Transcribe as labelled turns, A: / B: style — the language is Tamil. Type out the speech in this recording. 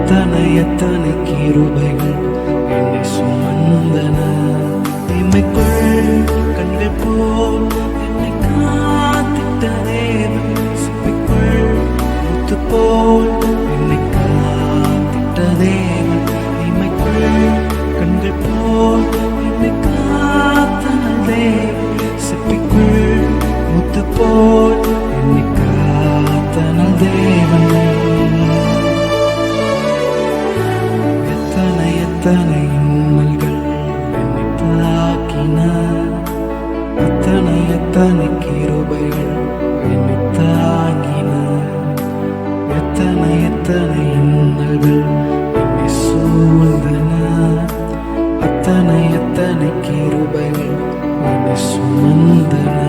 A: எத்தனை எத்தனை கிருபைகள் என்னை சுமந்தன. இமைக்குள் கண்கள் போல் என்னை காத்திட்ட தேவன், சிப்பிக்குள் முத்து போல் என்னை காத்திட்ட தேவன். இமைக்குள் கண்கள் போல் என்னை காத்தன தேவன், சிப்பிக்குள் முத்து போல் என்னை காத்தன தேவன். எத்தனை எத்தனை இன்னல்கள் என்னை தாக்கின, எத்தனை எத்தனை கிருபைகள் என்னை தாங்கின. எத்தனை எத்தனை இன்னல்கள் என்னை சூழ்ந்தன, எத்தனை எத்தனை கிருபைகள் என்னை சுமந்தன.